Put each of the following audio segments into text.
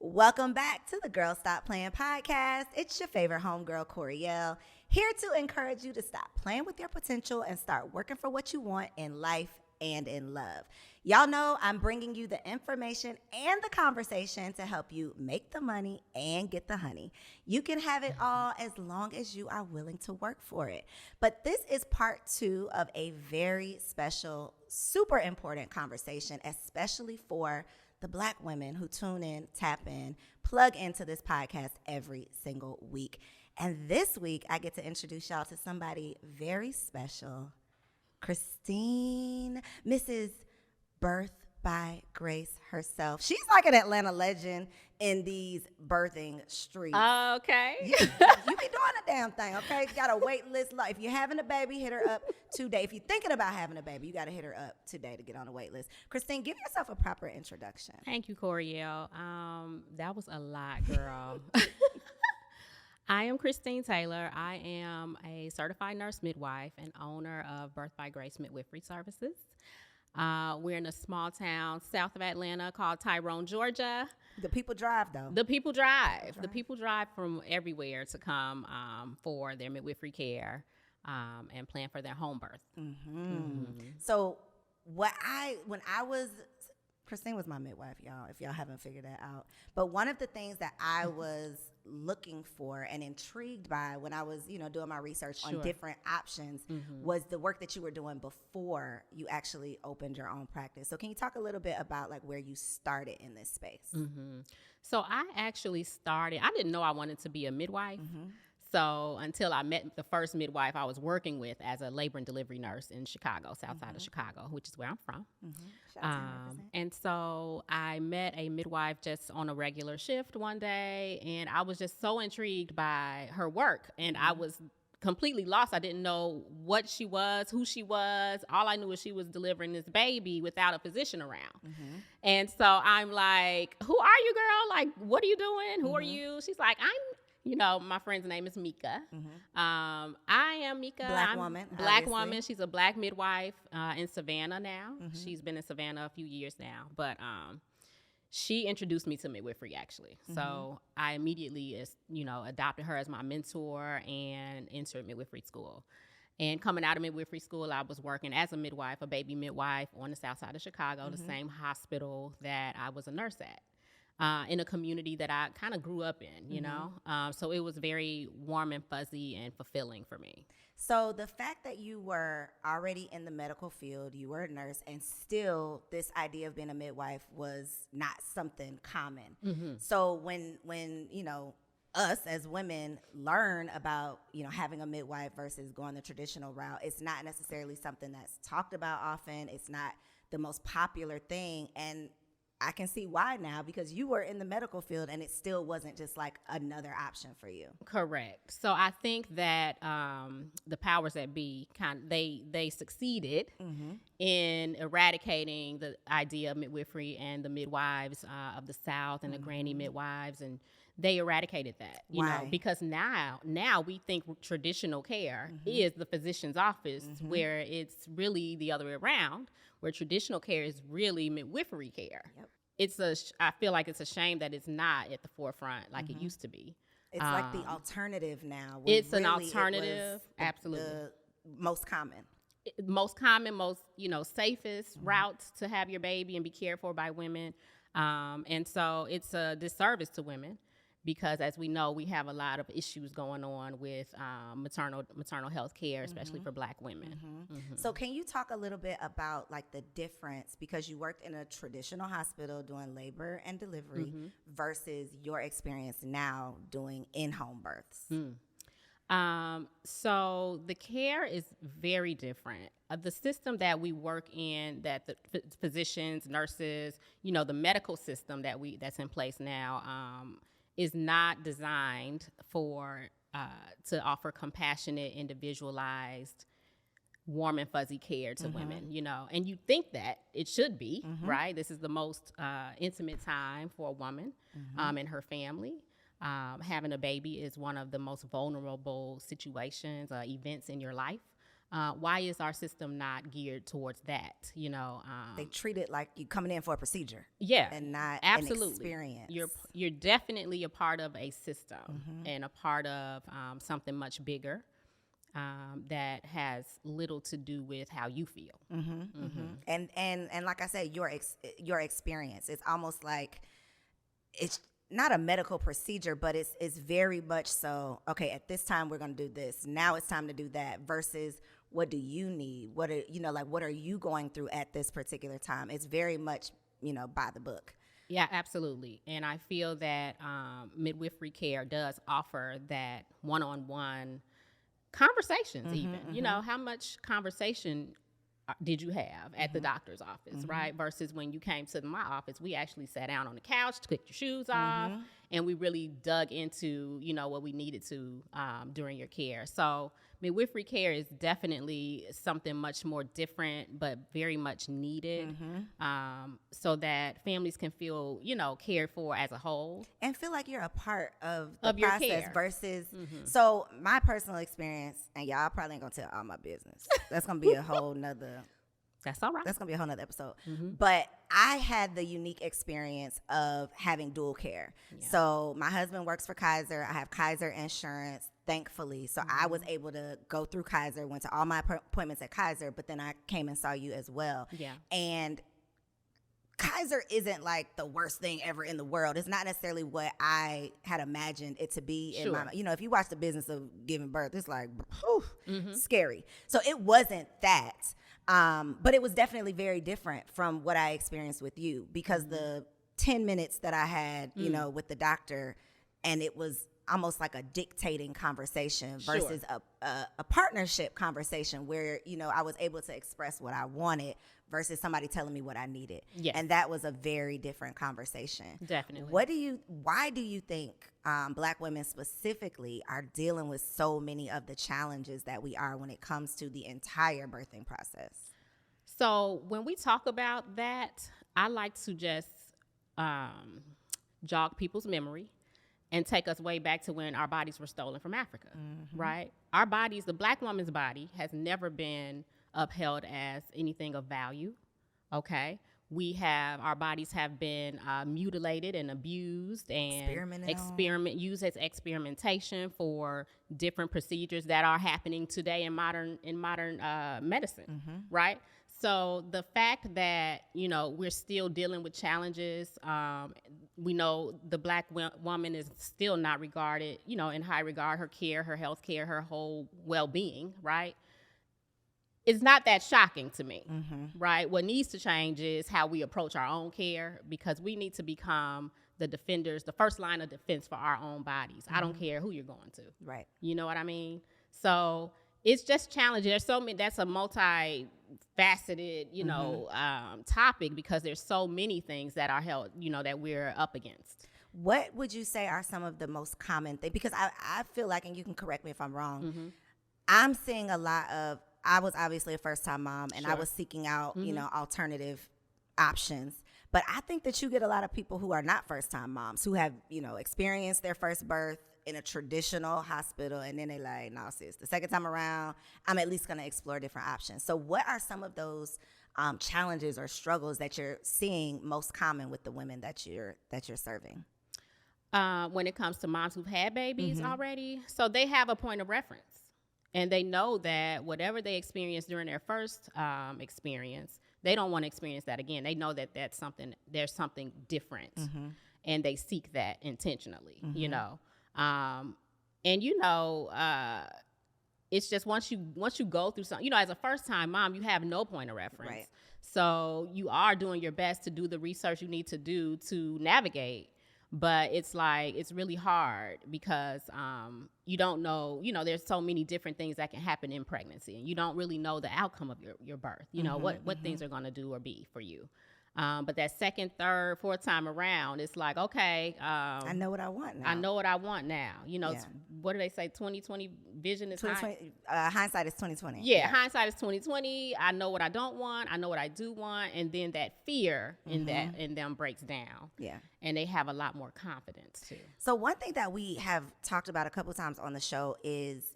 Welcome back to the Girl Stop Playing podcast. It's your favorite homegirl, Coriel, here to encourage you to stop playing with your potential and start working for what you want in life and in love. Y'all know I'm bringing you the information and the conversation to help you make the money and get the honey. You can have it all as long as you are willing to work for it. But this is part 2 of a very special, super important conversation, especially for the Black women who tune in, tap in, plug into this podcast every single week. And this week, I get to introduce y'all to somebody very special, Christine, Mrs. Birth by Grace herself. She's like an Atlanta legend in these birthing streets. Okay. You be doing a damn thing, okay? You got a wait list. If you're having a baby, hit her up today. If you're thinking about having a baby, you got to hit her up today to get on the wait list. Christine, give yourself a proper introduction. Thank you, Coriel. That was a lot, girl. I am Christine Taylor. I am a certified nurse midwife and owner of Birth by Grace Midwifery Services. We're in a small town south of Atlanta called Tyrone, Georgia. The people drive, though. The people drive. The people drive from everywhere to come for their midwifery care and plan for their home birth. So Christine was my midwife, y'all, if y'all haven't figured that out. But one of the things that I was looking for and intrigued by when I was, doing my research on different options was the work that you were doing before you actually opened your own practice. So can you talk a little bit about like where you started in this space? So I actually I didn't know I wanted to be a midwife. So until I met the first midwife I was working with as a labor and delivery nurse in Chicago, south side of Chicago, which is where I'm from. And so I met a midwife just on a regular shift one day, and I was just so intrigued by her work, and I was completely lost. I didn't know what she was, who she was. All I knew was she was delivering this baby without a physician around. And so I'm like, who are you, girl? Like, what are you doing? Who are you? She's like, my friend's name is Mika. I am Mika. Black woman. Black woman. She's a Black midwife in Savannah now. She's been in Savannah a few years now. But she introduced me to midwifery, actually. So I immediately, adopted her as my mentor and entered midwifery school. And coming out of midwifery school, I was working as a midwife, a baby midwife on the south side of Chicago, the same hospital that I was a nurse at. In a community that I kind of grew up in, so it was very warm and fuzzy and fulfilling for me. So the fact that you were already in the medical field, you were a nurse, and still this idea of being a midwife was not something common. So when us as women learn about, having a midwife versus going the traditional route, it's not necessarily something that's talked about often. It's not the most popular thing. And I can see why now, because you were in the medical field and it still wasn't just like another option for you. Correct. So I think that the powers that be they succeeded in eradicating the idea of midwifery and the midwives of the South and the granny midwives, and they eradicated that, you know, because now we think traditional care is the physician's office, where it's really the other way around, where traditional care is really midwifery care. I feel like it's a shame that it's not at the forefront like it used to be. It's like the alternative now. It's really an alternative, absolutely. The most common, most safest routes to have your baby and be cared for by women. And so it's a disservice to women, because as we know, we have a lot of issues going on with maternal health care, especially for Black women. So can you talk a little bit about like the difference, because you worked in a traditional hospital doing labor and delivery versus your experience now doing in-home births? So the care is very different. The system that we work in, that the physicians, nurses, the medical system that's in place now, is not designed to offer compassionate, individualized, warm and fuzzy care to women, and you think that it should be, right? This is the most intimate time for a woman and her family. Having a baby is one of the most vulnerable situations, events in your life. Why is our system not geared towards that? They treat it like you coming in for a procedure. Yeah, And not absolutely. an experience. You're definitely a part of a system and a part of something much bigger that has little to do with how you feel. And like I said, your experience. It's almost like it's not a medical procedure, but it's very much so. Okay, at this time we're going to do this. Now it's time to do that. Versus, what do you need? What are you going through at this particular time? It's very much, by the book. Yeah, absolutely. And I feel that midwifery care does offer that one-on-one conversations even. How much conversation did you have at the doctor's office, right? Versus when you came to my office, we actually sat down on the couch, took your shoes off, and we really dug into, what we needed to during your care. So midwifery care is definitely something much more different, but very much needed, so that families can feel, cared for as a whole. And feel like you're a part of the process care. Versus, so my personal experience, and y'all probably ain't gonna tell all my business. That's gonna be a whole nother That's all right. That's going to be a whole nother episode. But I had the unique experience of having dual care. Yeah. So my husband works for Kaiser. I have Kaiser insurance, thankfully. So I was able to go through Kaiser, went to all my appointments at Kaiser, but then I came and saw you as well. Yeah. And Kaiser isn't like the worst thing ever in the world. It's not necessarily what I had imagined it to be. Sure. In my, if you watch The Business of Giving Birth, it's like, scary. So it wasn't that. But it was definitely very different from what I experienced with you, because the 10 minutes that I had, with the doctor, and it was almost like a dictating conversation versus a partnership conversation where, I was able to express what I wanted versus somebody telling me what I needed. Yes. And that was a very different conversation. Definitely. Why do you think Black women specifically are dealing with so many of the challenges that we are when it comes to the entire birthing process? So when we talk about that, I like to just jog people's memory and take us way back to when our bodies were stolen from Africa, right? Our bodies, the Black woman's body, has never been upheld as anything of value, okay? Our bodies have been mutilated and abused and used as experimentation for different procedures that are happening today in modern medicine, right? So the fact that, we're still dealing with challenges, we know the Black woman is still not regarded, in high regard, her care, her health care, her whole well-being, right? It's not that shocking to me, right? What needs to change is how we approach our own care, because we need to become the defenders, the first line of defense for our own bodies. I don't care who you're going to. Right. You know what I mean? So it's just challenging. There's so many, that's a multifaceted, topic, because there's so many things that are held, that we're up against. What would you say are some of the most common things? Because I feel like, and you can correct me if I'm wrong, I'm seeing a lot of, I was obviously a first-time mom, and I was seeking out, alternative options. But I think that you get a lot of people who are not first-time moms, who have, experienced their first birth in a traditional hospital, and then they like, no, sis, the second time around, I'm at least going to explore different options. So what are some of those challenges or struggles that you're seeing most common with the women that you're serving? When it comes to moms who've had babies already, so they have a point of reference. And they know that whatever they experienced during their first experience, they don't want to experience that again. They know that there's something different, and they seek that intentionally, it's just once you go through something, as a first-time mom, you have no point of reference. Right. So you are doing your best to do the research you need to do to navigate. But it's really hard because you don't know, there's so many different things that can happen in pregnancy, and you don't really know the outcome of your birth, what things are going to do or be for you. But that second, third, fourth time around, it's like, okay. I know what I want now. I know what I want now. What do they say? 20/20 vision is hindsight is 20/20. Yeah, hindsight is 20/20. I know what I don't want. I know what I do want. And then that fear in them breaks down. Yeah. And they have a lot more confidence too. So one thing that we have talked about a couple of times on the show is,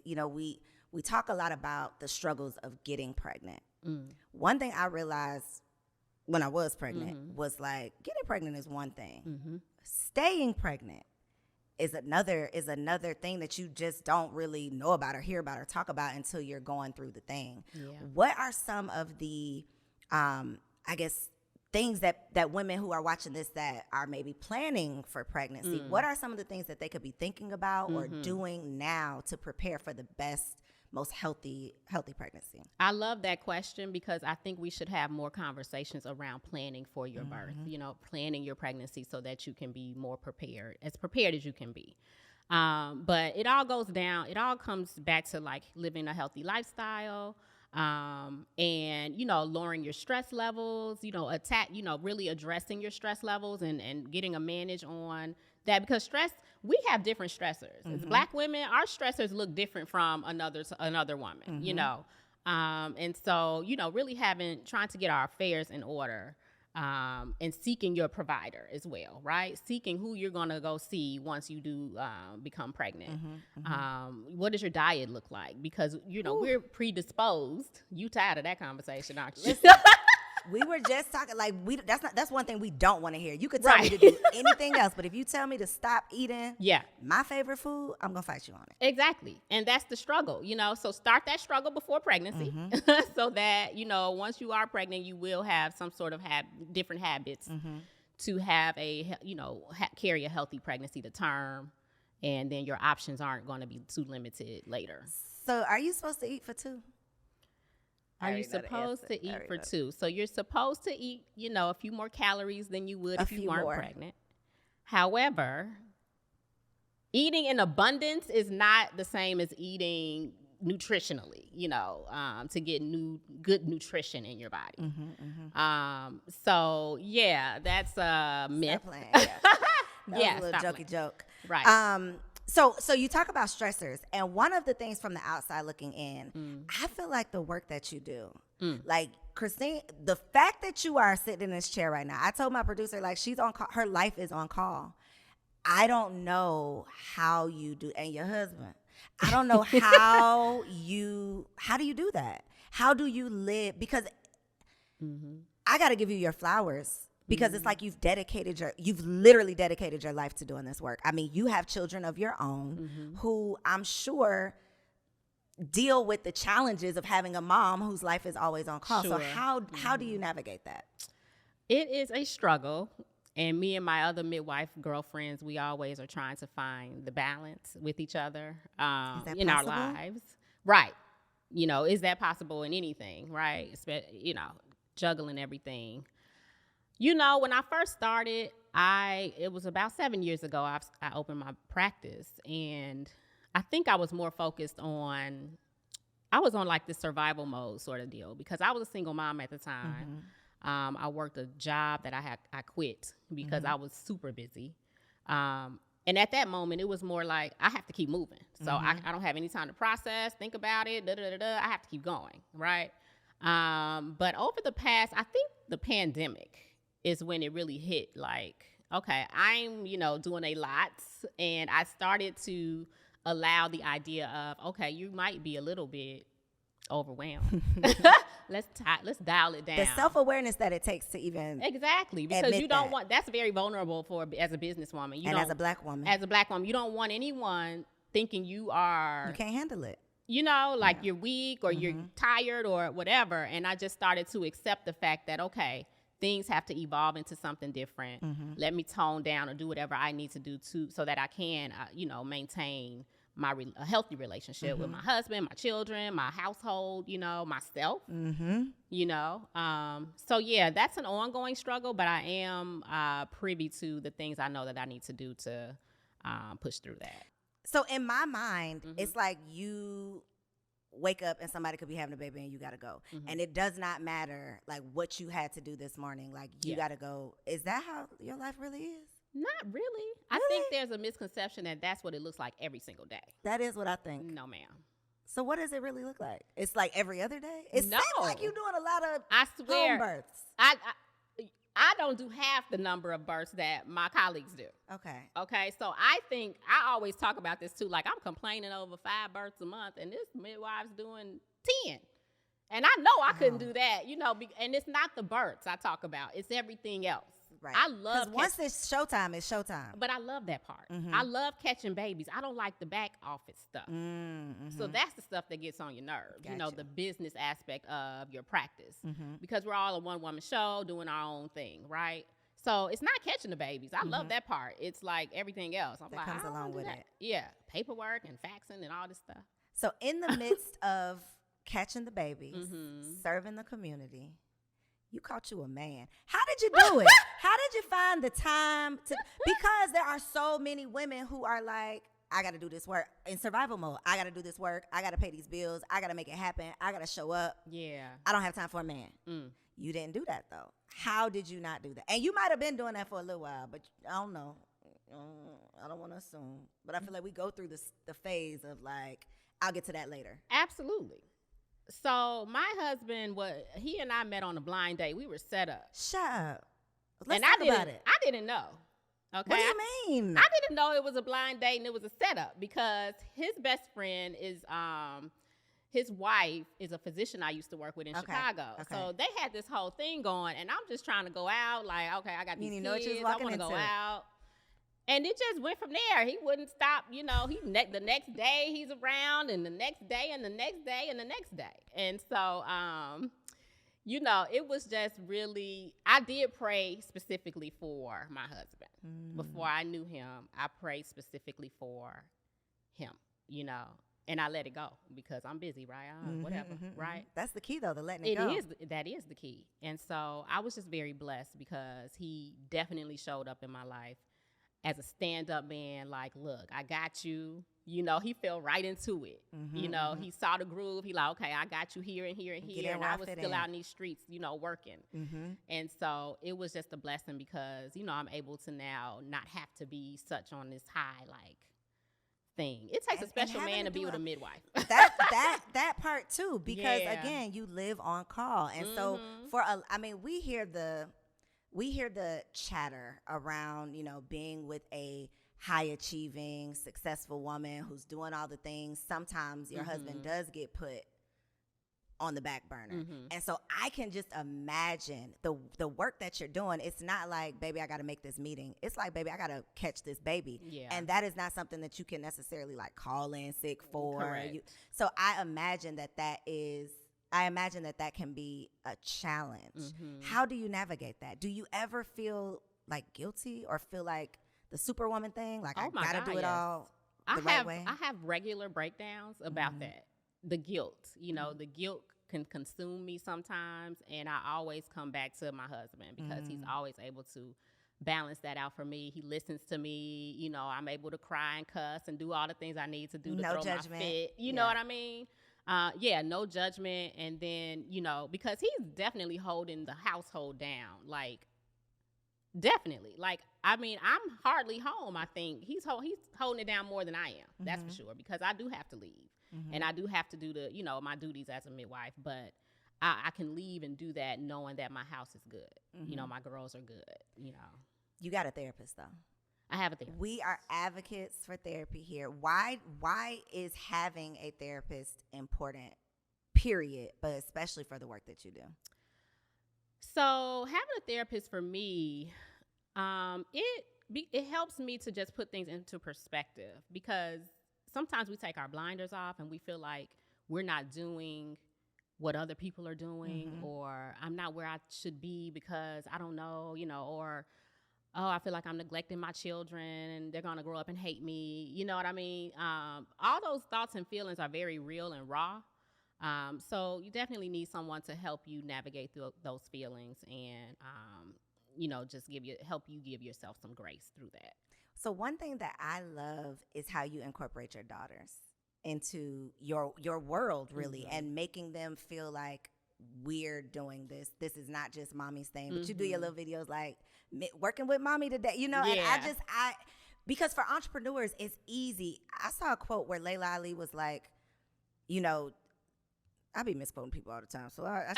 we talk a lot about the struggles of getting pregnant. One thing I realized when I was pregnant was like, getting pregnant is one thing. Staying pregnant is another thing that you just don't really know about or hear about or talk about until you're going through the thing. Yeah. What are some of the, I guess, things that women who are watching this that are maybe planning for pregnancy, what are some of the things that they could be thinking about or doing now to prepare for the best, most healthy pregnancy? I love that question because I think we should have more conversations around planning for your birth, planning your pregnancy so that you can be more prepared as you can be. But it all comes back to like living a healthy lifestyle, and, lowering your stress levels, really addressing your stress levels and getting a manage on that, because stress, we have different stressors. As Black women, our stressors look different from another woman, and so, really trying to get our affairs in order, and seeking your provider as well, right? Seeking who you're going to go see once you do become pregnant. What does your diet look like? Because, we're predisposed. You tired of that conversation, aren't you? We were just talking, like, that's one thing we don't want to hear. You could tell me to do anything else, but if you tell me to stop eating my favorite food, I'm going to fight you on it. Exactly. And that's the struggle, so start that struggle before pregnancy so that, once you are pregnant, you will have some sort of different habits to have carry a healthy pregnancy to term, and then your options aren't going to be too limited later. So are you supposed to eat for two? Are you supposed to eat for two? So you're supposed to eat, a few more calories than you would if you weren't pregnant. However, eating in abundance is not the same as eating nutritionally, to get good nutrition in your body. So yeah, that's a myth. Stop playing. That was a little jokey joke. Right. So you talk about stressors, and one of the things from the outside looking in, I feel like the work that you do, like Christine, the fact that you are sitting in this chair right now, I told my producer, like, she's on call, her life is on call. I don't know how you do, and your husband, I don't know how do you do that? How do you live? Because I got to give you your flowers. Because it's like you've literally dedicated your life to doing this work. I mean, you have children of your own who I'm sure deal with the challenges of having a mom whose life is always on call. Sure. So how do you navigate that? It is a struggle. And me and my other midwife girlfriends, we always are trying to find the balance with each other in our lives. Right. Is that possible in anything, right? Juggling everything. When I first started, it was about 7 years ago, I opened my practice, and I think I was more focused on like this survival mode sort of deal, because I was a single mom at the time. I worked a job that I quit because I was super busy. And at that moment, it was more like, I have to keep moving. So I don't have any time to process, think about it, I have to keep going, right? But over the past, I think the pandemic is when it really hit, like, okay, I'm, doing a lot, and I started to allow the idea of, okay, you might be a little bit overwhelmed. Let's dial it down. The self-awareness that it takes to even exactly, because you don't want, that's very vulnerable as a businesswoman. As a Black woman. As a Black woman, you don't want anyone thinking you can't handle it. You're weak or you're tired or whatever. And I just started to accept the fact that, okay, things have to evolve into something different. Let me tone down or do whatever I need to do so that I can, maintain a healthy relationship with my husband, my children, my household, myself. So yeah, that's an ongoing struggle, but I am privy to the things I know that I need to do to push through that. So in my mind, it's like you wake up and somebody could be having a baby and you got to go. And it does not matter like what you had to do this morning. Like you got to go. Is that how your life really is? Not really. I think there's a misconception that that's what it looks like every single day. That is what I think. No, ma'am. So what does it really look like? It's like every other day? It seems like you're doing a lot of home births. I don't do half the number of births that my colleagues do. Okay. So I think I always talk about this too. Like, I'm complaining over 5 births a month, and this midwife's doing 10. And I know I couldn't do that, and it's not the births I talk about. It's everything else. Right. I love because once it's showtime, it's showtime. But I love that part. I love catching babies. I don't like the back office stuff. So that's the stuff that gets on your nerves. Gotcha. The business aspect of your practice. Because we're all a one-woman show doing our own thing, right? So it's not catching the babies. I love that part. It's like everything else. That comes along with it. Yeah, paperwork and faxing and all this stuff. So in the midst of catching the babies, serving the community, you caught you a man. How did you do it? How did you find the time to? Because there are so many women who are like, I got to do this work in survival mode. I got to do this work. I got to pay these bills. I got to make it happen. I got to show up. Yeah. I don't have time for a man. You didn't do that though. How did you not do that? And you might have been doing that for a little while, but I don't know. I don't want to assume, but I feel like we go through the phase of like, I'll get to that later. Absolutely. So my husband, he and I met on a blind date. We were set up. Shut up. Let's and talk about it. I didn't know. Okay. What do you mean? I didn't know it was a blind date and it was a setup because his best friend is his wife is a physician I used to work with in Chicago. Okay. So they had this whole thing going, and I'm just trying to go out. Like, okay, I got these kids. I want to go out. And it just went from there. He wouldn't stop, the next day he's around, and the next day, and the next day, and the next day. And so, it was just really, I did pray specifically for my husband. Before I knew him, I prayed specifically for him, and I let it go because I'm busy, right? Whatever, right? That's the key, though, the letting it go. That is the key. And so I was just very blessed because he definitely showed up in my life as a stand-up man, like, look, I got you. He fell right into it. He saw the groove. He like, okay, I got you here and here and here. And I was still out in these streets, working. And so it was just a blessing because, I'm able to now not have to be such on this high, like, thing. It takes a special man to be with a midwife. That part too, because again, you live on call. And so we hear the chatter around, being with a high achieving, successful woman who's doing all the things. Sometimes your husband does get put on the back burner. And so I can just imagine the work that you're doing. It's not like, baby, I got to make this meeting. It's like, baby, I got to catch this baby. Yeah. And that is not something that you can necessarily like call in sick for. Correct. So I imagine that can be a challenge. How do you navigate that? Do you ever feel like guilty or feel like the superwoman thing? Like, I got to do it all the right way? I have regular breakdowns about that. The guilt, the guilt can consume me sometimes. And I always come back to my husband because he's always able to balance that out for me. He listens to me. I'm able to cry and cuss and do all the things I need to do to throw my fit. You know what I mean? No judgment. And then, because he's definitely holding the household down. Like, definitely. Like, I'm hardly home, I think. He's holding it down more than I am. That's for sure. Because I do have to leave. And I do have to do my duties as a midwife. But I can leave and do that knowing that my house is good. My girls are good, You got a therapist, though. I have a therapist. We are advocates for therapy here. Why is having a therapist important, period, but especially for the work that you do? So having a therapist for me, it helps me to just put things into perspective because sometimes we take our blinders off and we feel like we're not doing what other people are doing or I'm not where I should be because I don't know, or I feel like I'm neglecting my children and they're going to grow up and hate me. You know what I mean? All those thoughts and feelings are very real and raw. So you definitely need someone to help you navigate through those feelings and, just help you give yourself some grace through that. So one thing that I love is how you incorporate your daughters into your world, really, and making them feel like we're doing this. This is not just mommy's thing, but you do your little videos like working with mommy today, and because for entrepreneurs, it's easy. I saw a quote where Layla Ali was like, I be misquoting people all the time, so I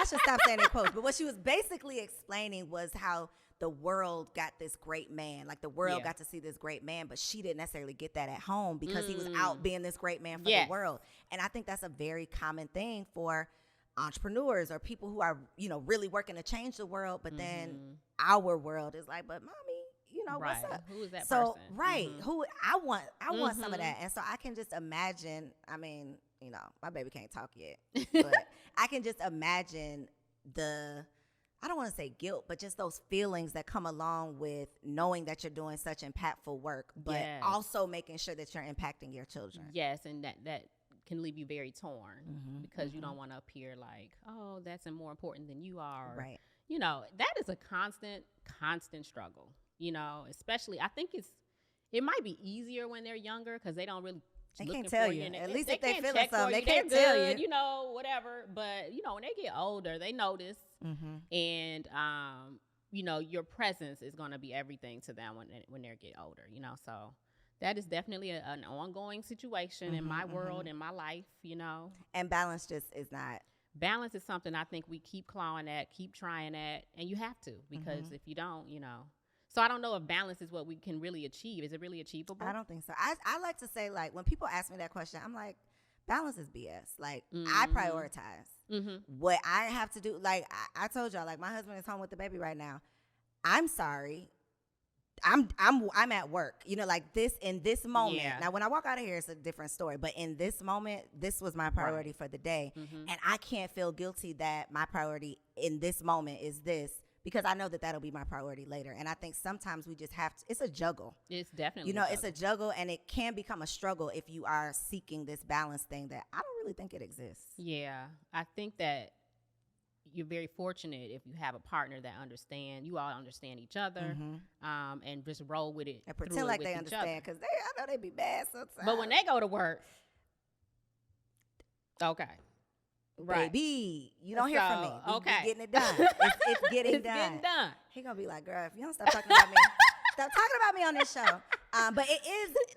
should stop saying their quotes. But what she was basically explaining was how the world got this great man. Like the world got to see this great man, but she didn't necessarily get that at home because he was out being this great man for the world. And I think that's a very common thing for entrepreneurs or people who are, you know, really working to change the world. But then our world is like, but mommy, you know, what's up? Who is that so, person? Right. Who I want some of that. And so I can just imagine, I mean, you know, my baby can't talk yet, but I can just imagine I don't want to say guilt, but just those feelings that come along with knowing that you're doing such impactful work, but also making sure that you're impacting your children. Yes, and that can leave you very torn because you don't want to appear like, oh, that's more important than you are. Right. You know, that is a constant struggle, you know, especially I think it might be easier when they're younger because they don't really They can't tell you. At least if they feeling something, they can't tell you. You know, whatever. But, you know, when they get older, they notice. And, you know, your presence is going to be everything to them when they get older, you know. So that is definitely an ongoing situation in my world, in my life, you know. And balance just is not. Balance is something I think we keep clawing at, keep trying at, and you have to because if you don't, you know. So I don't know if balance is what we can really achieve. Is it really achievable? I don't think so. I like to say, like, when people ask me that question, I'm like, balance is BS. Like, I prioritize what I have to do. Like, I told y'all, like, my husband is home with the baby right now. I'm sorry. I'm at work. You know, like this in this moment. Yeah. Now, when I walk out of here, it's a different story. But in this moment, this was my priority for the day. And I can't feel guilty that my priority in this moment is this. Because I know that that'll be my priority later. And I think sometimes we just have to, it's a juggle. It's definitely, you know, it's a juggle and it can become a struggle if you are seeking this balance thing that I don't really think it exists. Yeah. I think that you're very fortunate if you have a partner that you all understand each other, and just roll with it. And pretend like they understand because I know they be bad sometimes. But when they go to work, okay. Right. Baby, you don't hear from me. We getting it done. It's getting done. He gonna be like, girl, if you don't stop talking about me, stop talking about me on this show. But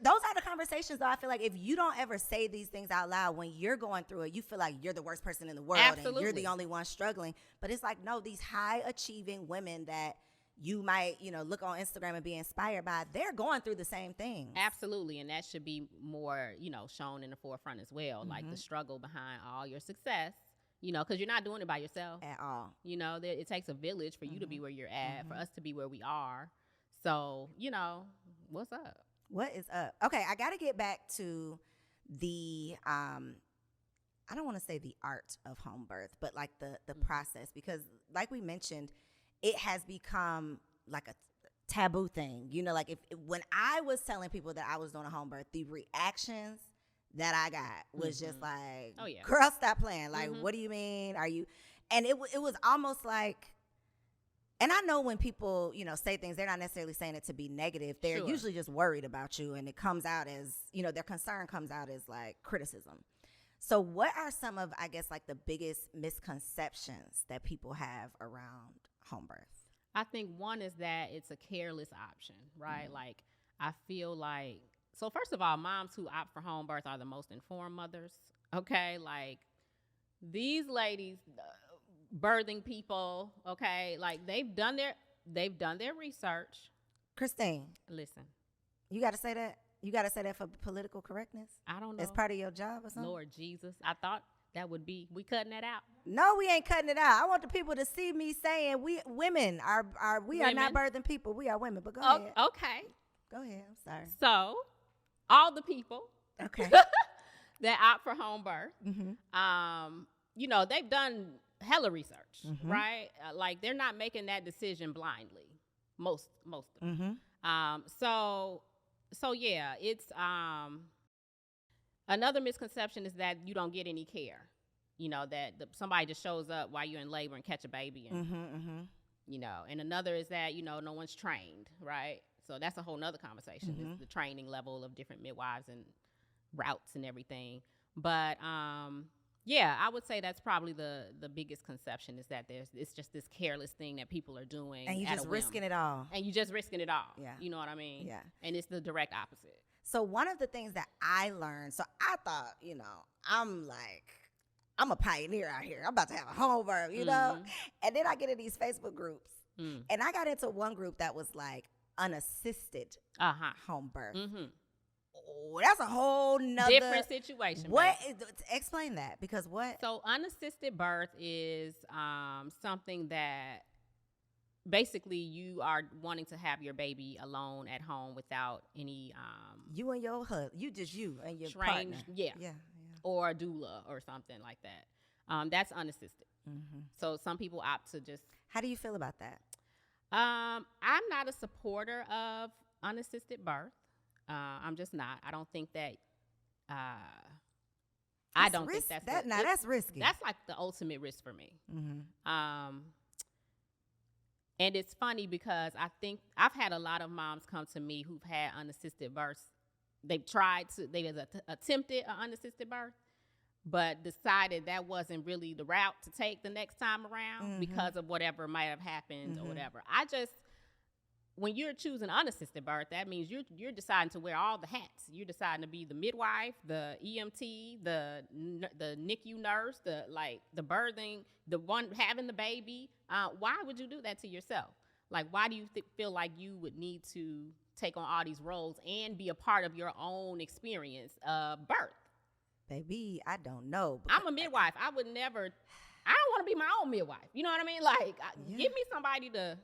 those are the conversations, though. I feel like if you don't ever say these things out loud, when you're going through it, you feel like you're the worst person in the world. And you're the only one struggling. But it's like, no, these high achieving women that you might, you know, look on Instagram and be inspired by, they're going through the same thing. Absolutely. And that should be more, you know, shown in the forefront as well. Like the struggle behind all your success, you know, because you're not doing it by yourself. At all. You know, it takes a village for you to be where you're at, for us to be where we are. So, you know, what's up? What is up? Okay, I got to get back to the, I don't want to say the art of home birth, but like the process. Because like we mentioned, it has become like a taboo thing. You know, like when I was telling people that I was doing a home birth, the reactions that I got was just like, oh, yeah. Girl, stop playing. Like, what do you mean? Are you? And it was almost like, and I know when people, you know, say things, they're not necessarily saying it to be negative. They're usually just worried about you. And it comes out as, you know, their concern comes out as like criticism. So what are some of, I guess, like the biggest misconceptions that people have around home birth? I think one is that it's a careless option, right? Like, I feel like, so first of all, moms who opt for home birth are the most informed mothers, okay? Like, these ladies, birthing people, okay? Like, they've done their research. Christine. Listen. You got to say that? You got to say that for political correctness? I don't know. It's part of your job or something? Lord Jesus. I thought that would be, we cutting that out. No, we ain't cutting it out. I want the people to see me saying we women are not birthing people. We are women. But go ahead. Okay. Go ahead. I'm sorry. So, all the people that opt for home birth, you know, they've done hella research, right? Like, they're not making that decision blindly. Most of them. So yeah, it's another misconception is that you don't get any care. You know, that somebody just shows up while you're in labor and catch a baby, and you know. And another is that, you know, no one's trained, right? So that's a whole nother conversation. Is the training level of different midwives and routes and everything. But yeah, I would say that's probably the biggest conception is that it's just this careless thing that people are doing. And you're just risking it all. And you're just risking it all. Yeah. You know what I mean? Yeah. And it's the direct opposite. So one of the things that I learned, so I thought, you know, I'm like, I'm a pioneer out here. I'm about to have a home birth, you know? And then I get in these Facebook groups. And I got into one group that was like unassisted home birth. Oh, that's a whole nother different situation. What is, explain that, because what? So unassisted birth is something that basically you are wanting to have your baby alone at home without any you and your husband, you and your trained, partner. or a doula or something like that. That's unassisted. So some people opt to just. How do you feel about that? I'm not a supporter of unassisted birth. I'm just not. I don't think that. I don't think that's that. Now that's risky. That's like the ultimate risk for me. And it's funny because I think I've had a lot of moms come to me who've had unassisted births. They've attempted an unassisted birth, but decided that wasn't really the route to take the next time around because of whatever might have happened or whatever. When you're choosing unassisted birth, that means you're deciding to wear all the hats. You're deciding to be the midwife, the EMT, the NICU nurse, the birthing, the one having the baby. Why would you do that to yourself? Like, why do you feel like you would need to take on all these roles and be a part of your own experience of birth? Baby, I don't know. I'm a midwife. I would never. I don't want to be my own midwife. You know what I mean? Like, give me somebody to,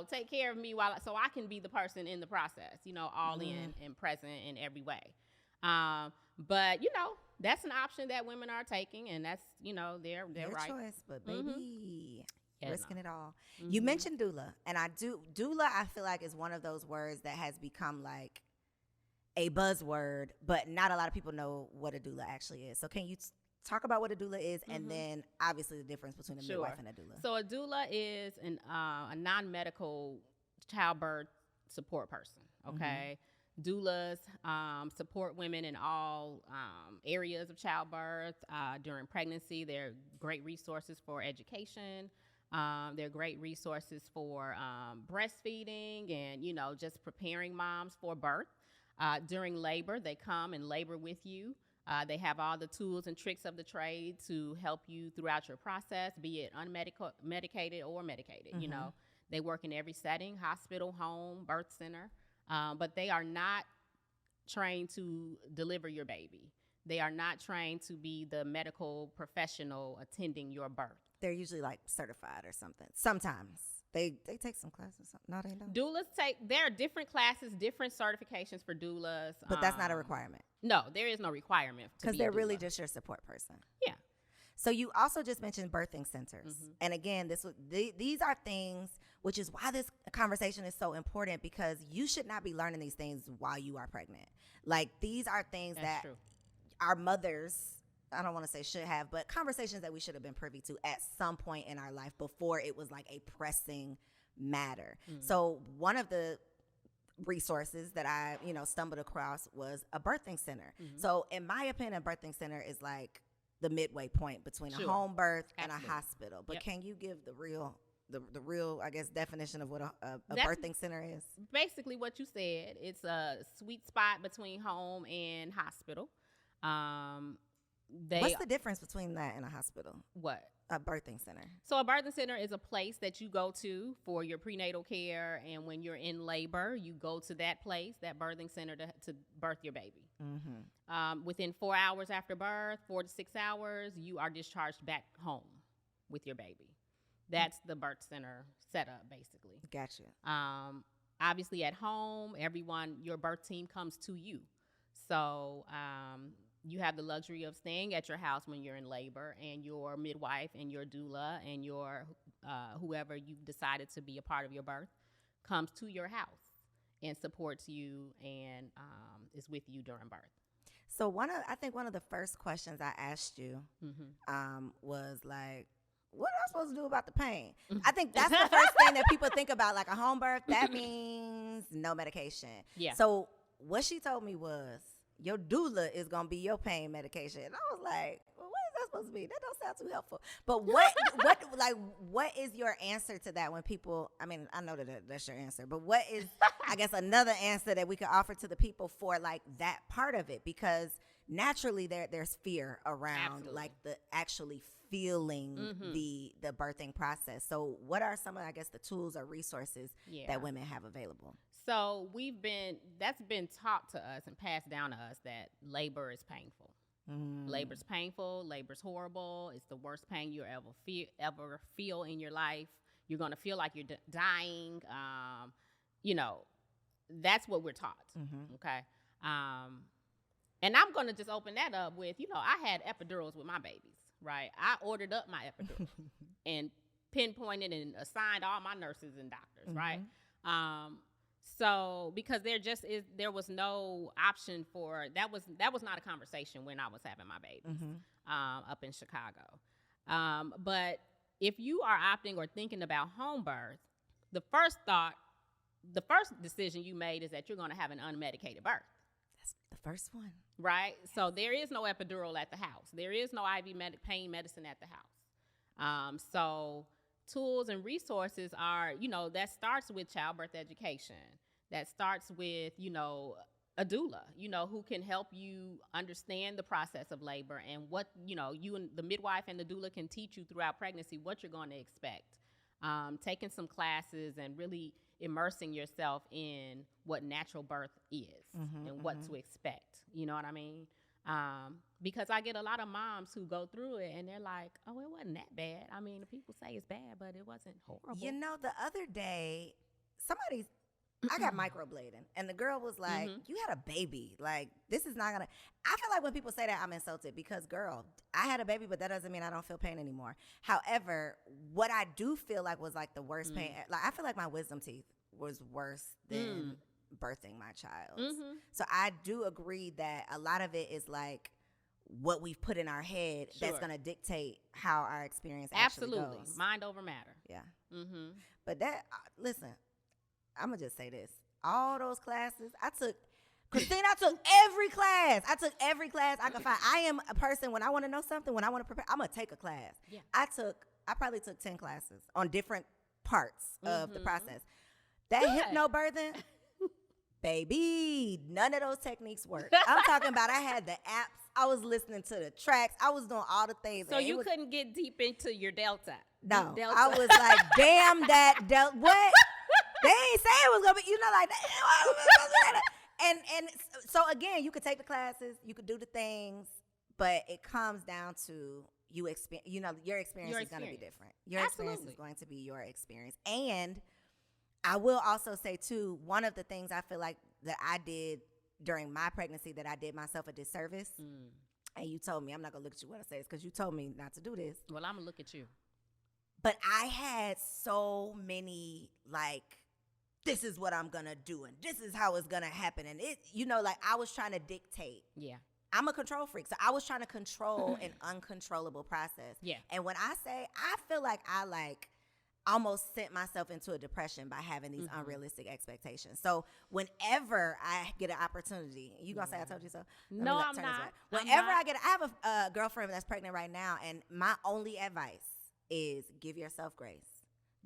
take care of me so I can be the person in the process, all in and present in every way. But, that's an option that women are taking, and that's, their right. choice. But baby, risking it all. You mentioned doula, and doula, I feel like is one of those words that has become like a buzzword, but not a lot of people know what a doula actually is. So can you talk about what a doula is, and then obviously the difference between a midwife and a doula? So a doula is a non-medical childbirth support person, okay? Doulas support women in all areas of childbirth. During pregnancy, they're great resources for education. They're great resources for breastfeeding and, just preparing moms for birth. During labor, they come and labor with you. They have all the tools and tricks of the trade to help you throughout your process, be it unmedicated or medicated. They work in every setting: hospital, home, birth center. But they are not trained to deliver your baby. They are not trained to be the medical professional attending your birth. They're usually like certified or something. Sometimes they take some classes. No, they don't. There are different classes, different certifications for doulas. But that's not a requirement. No, there is no requirement. Because they're really just your support person. Yeah. So you also just mentioned birthing centers. And again, these are things, which is why this conversation is so important, because you should not be learning these things while you are pregnant. Like, these are things that our mothers, I don't want to say should have, but conversations that we should have been privy to at some point in our life before it was like a pressing matter. So one of the resources that I, stumbled across was a birthing center. So in my opinion, a birthing center is like the midway point between a home birth and a hospital. But can you give the real, I guess, definition of what a birthing center is? Basically what you said. It's a sweet spot between home and hospital. What's the difference between that and a hospital? What? A birthing center. So a birthing center is a place that you go to for your prenatal care, and when you're in labor, you go to that place, that birthing center, to birth your baby. Within 4 hours after birth, 4 to 6 hours, you are discharged back home with your baby. That's the birth center setup, basically. Gotcha. Obviously, at home, your birth team comes to you. So you have the luxury of staying at your house when you're in labor, and your midwife and your doula and your whoever you've decided to be a part of your birth comes to your house and supports you and is with you during birth. So I think one of the first questions I asked you was like, what am I supposed to do about the pain? I think that's the first thing that people think about, like a home birth. That means no medication. Yeah. So what she told me was, your doula is going to be your pain medication. And I was like, well, what is that supposed to be? That don't sound too helpful. But what is your answer to that when people, I mean, I know that's your answer, but what is, I guess, another answer that we could offer to the people for like that part of it? Because naturally there's fear around Absolutely. like the actually feeling the birthing process. So what are some of, I guess, the tools or resources that women have available? So that's been taught to us and passed down to us that labor is painful. Labor's painful. Labor's horrible. It's the worst pain you ever feel in your life. You're going to feel like you're dying. That's what we're taught. Okay. And I'm going to just open that up with, I had epidurals with my babies, right? I ordered up my epidural and pinpointed and assigned all my nurses and doctors, right? So because there was no option for that was not a conversation when I was having my babies up in Chicago. But if you are opting or thinking about home birth, the first decision you made is that you're going to have an unmedicated birth. That's the first one, right? So there is no epidural at the house. There is no IV pain medicine at the house. So tools and resources are, that starts with childbirth education. That starts with, a doula, who can help you understand the process of labor and what, you and the midwife and the doula can teach you throughout pregnancy what you're going to expect. Taking some classes and really immersing yourself in what natural birth is and what to expect. You know what I mean? Because I get a lot of moms who go through it and they're like, oh, it wasn't that bad. I mean, people say it's bad, but it wasn't horrible. The other day, I got microblading, and the girl was like, you had a baby. Like, this is not going to, I feel like when people say that, I'm insulted because, girl, I had a baby, but that doesn't mean I don't feel pain anymore. However, what I do feel like was like the worst pain, like I feel like my wisdom teeth was worse than birthing my child. So I do agree that a lot of it is like what we've put in our head that's going to dictate how our experience actually goes. Mind over matter. Yeah. But that, listen, I'm going to just say this. All those classes, Christine, I took every class. I took every class I could find. I am a person, when I want to know something, when I want to prepare, I'm going to take a class. Yeah. I probably took 10 classes on different parts of the process. That hypnobirthing, baby, none of those techniques work. I'm talking about I had the apps. I was listening to the tracks. I was doing all the things. So you couldn't get deep into your delta? No. I was like, damn that delta. What? They ain't say it was going to be, like that. And so, again, you could take the classes. You could do the things. But it comes down to your experience is going to be different. Your experience is going to be your experience. And I will also say, too, one of the things I feel like that I did during my pregnancy that I did myself a disservice, and you told me, I'm not going to look at you when I say this because you told me not to do this. Well, I'm going to look at you. But I had so many, this is what I'm going to do, and this is how it's going to happen. And it, I was trying to dictate. Yeah. I'm a control freak. So I was trying to control an uncontrollable process. Yeah. And when I say, I feel like I almost sent myself into a depression by having these unrealistic expectations. So whenever I get an opportunity, you gonna say I told you so? No, I'm not. Whenever I have a girlfriend that's pregnant right now, and my only advice is give yourself grace.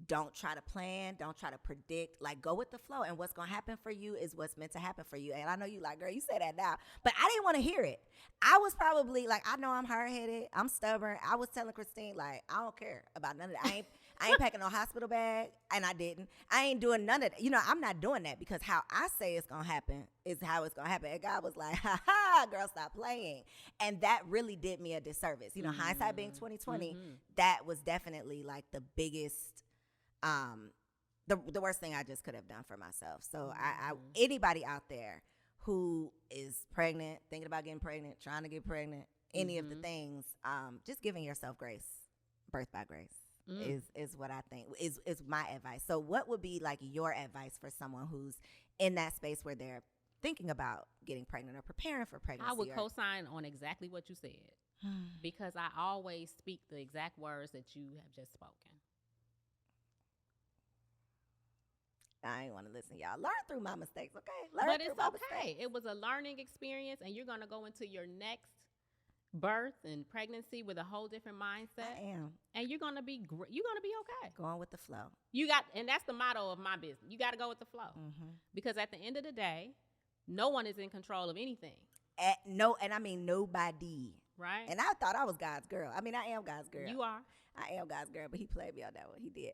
Don't try to plan. Don't try to predict. Go with the flow. And what's going to happen for you is what's meant to happen for you. And I know you girl, you say that now. But I didn't want to hear it. I was probably I know I'm hard-headed. I'm stubborn. I was telling Christine, I don't care about none of that. I ain't packing no hospital bag. And I didn't. I ain't doing none of that. I'm not doing that because how I say it's going to happen is how it's going to happen. And God was like, ha, girl, stop playing. And that really did me a disservice. Hindsight being 2020, that was definitely the biggest, the worst thing I just could have done for myself. So I anybody out there who is pregnant, thinking about getting pregnant, trying to get pregnant, any of the things, just giving yourself grace, birth by grace is what I think is my advice. So what would be your advice for someone who's in that space where they're thinking about getting pregnant or preparing for pregnancy? I would co-sign on exactly what you said because I always speak the exact words that you have just spoken. I ain't want to listen, y'all. Learn through my mistakes, okay? But it's okay. It was a learning experience, and you're going to go into your next birth and pregnancy with a whole different mindset. I am. And you're gonna be okay. Going with the flow. And that's the motto of my business. You got to go with the flow, because at the end of the day, no one is in control of anything. And I mean nobody. Right. And I thought I was God's girl. I mean, I am God's girl. You are. I am God's girl, but he played me on that one. He did.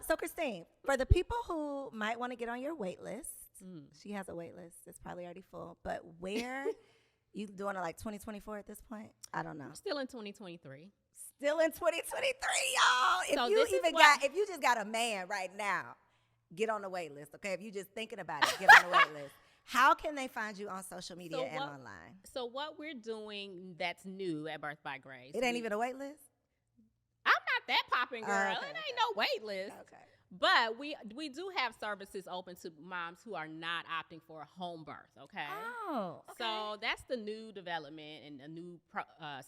So Christine, for the people who might want to get on your wait list, she has a wait list. It's probably already full. But where you doing it like 2024 at this point? I don't know. Still in 2023. Still in 2023, y'all. If you just got a man right now, get on the wait list. Okay, if you just thinking about it, get on the wait list. How can they find you on social media and online? So what we're doing that's new at Birth by Grace. It ain't even a wait list? I'm not that popping, girl. Okay, it ain't no wait list. Okay. But we do have services open to moms who are not opting for a home birth, okay? Oh, okay. So that's the new development and a new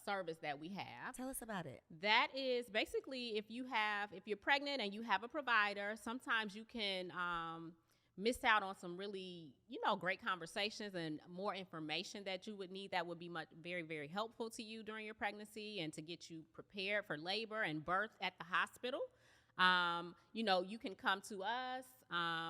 service that we have. Tell us about it. That is basically if you're pregnant and you have a provider, sometimes you can miss out on some really, great conversations and more information that you would need that would be very, very helpful to you during your pregnancy and to get you prepared for labor and birth at the hospital. You can come to us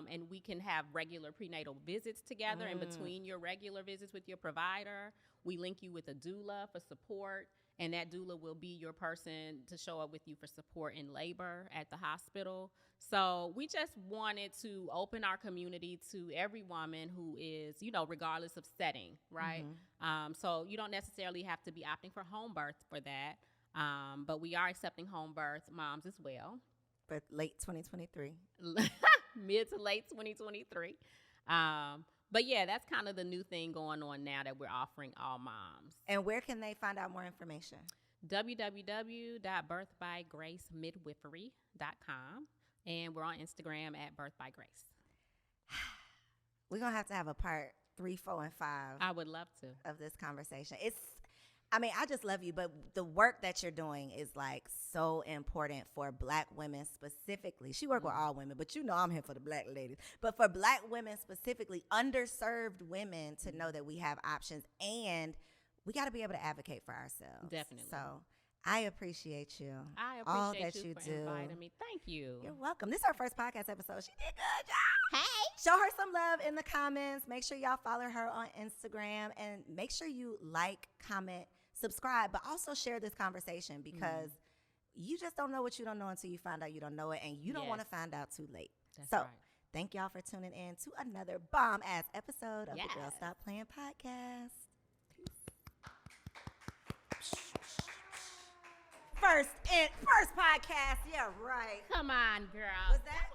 and we can have regular prenatal visits together in between your regular visits with your provider. We link you with a doula for support, and that doula will be your person to show up with you for support in labor at the hospital. So we just wanted to open our community to every woman who is, regardless of setting, right? So you don't necessarily have to be opting for home birth for that, but we are accepting home birth moms as well. For late 2023. Mid to late 2023. But yeah, that's kind of the new thing going on now that we're offering all moms. And where can they find out more information? www.birthbygracemidwifery.com. And we're on Instagram at Birth by Grace. We're going to have a part 3, 4, and 5. I would love to. Of this conversation. I just love you, but the work that you're doing is like so important for Black women specifically. She work with all women, but I'm here for the Black ladies. But for Black women specifically, underserved women to know that we have options, and we got to be able to advocate for ourselves. Definitely. So I appreciate you. I appreciate all that you for do. Inviting me. Thank you. You're welcome. This is our first podcast episode. She did good, y'all. Hey. Show her some love in the comments. Make sure y'all follow her on Instagram, and make sure you like, comment, subscribe, but also share this conversation, because you just don't know what you don't know until you find out you don't know it, and you don't want to find out too late. That's right. Thank y'all for tuning in to another bomb-ass episode of the Girl Stop Playing podcast. First podcast. Yeah, right. Come on, girl. Was that?